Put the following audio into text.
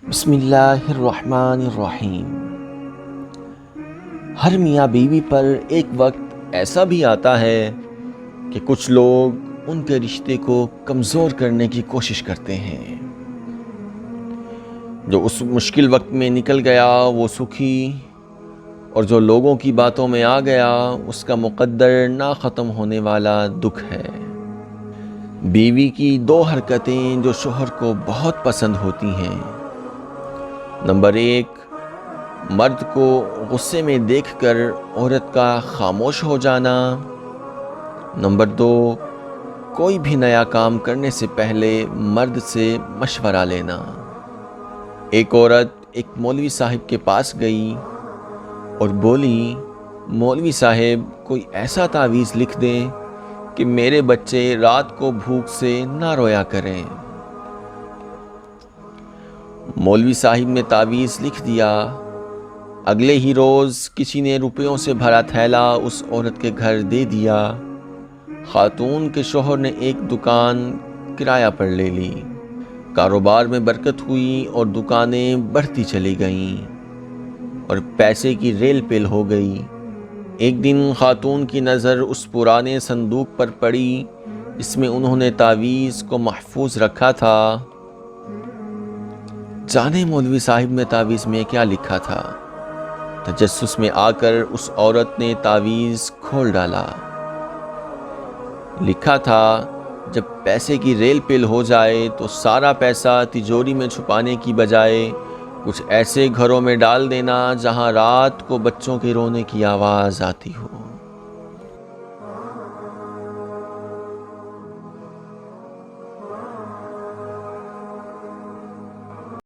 بسم اللہ الرحمن الرحیم۔ ہر میاں بیوی پر ایک وقت ایسا بھی آتا ہے کہ کچھ لوگ ان کے رشتے کو کمزور کرنے کی کوشش کرتے ہیں۔ جو اس مشکل وقت میں نکل گیا وہ سکھی، اور جو لوگوں کی باتوں میں آ گیا اس کا مقدر نہ ختم ہونے والا دکھ ہے۔ بیوی کی دو حرکتیں جو شوہر کو بہت پسند ہوتی ہیں۔ نمبر 1، مرد کو غصے میں دیکھ کر عورت کا خاموش ہو جانا۔ نمبر 2، کوئی بھی نیا کام کرنے سے پہلے مرد سے مشورہ لینا۔ ایک عورت ایک مولوی صاحب کے پاس گئی اور بولی، مولوی صاحب کوئی ایسا تعویذ لکھ دیں کہ میرے بچے رات کو بھوک سے نہ رویا کریں۔ مولوی صاحب نے تعویذ لکھ دیا۔ اگلے ہی روز کسی نے روپیوں سے بھرا تھیلا اس عورت کے گھر دے دیا۔ خاتون کے شوہر نے ایک دکان کرایہ پر لے لی۔ کاروبار میں برکت ہوئی اور دکانیں بڑھتی چلی گئیں اور پیسے کی ریل پیل ہو گئی۔ ایک دن خاتون کی نظر اس پرانے صندوق پر پڑی جس میں انہوں نے تعویذ کو محفوظ رکھا تھا۔ جانے مولوی صاحب نے تعویذ میں کیا لکھا تھا؟ تجسس میں آ کر اس عورت نے تعویذ کھول ڈالا۔ لکھا تھا، جب پیسے کی ریل پیل ہو جائے تو سارا پیسہ تجوری میں چھپانے کی بجائے کچھ ایسے گھروں میں ڈال دینا جہاں رات کو بچوں کے رونے کی آواز آتی ہو۔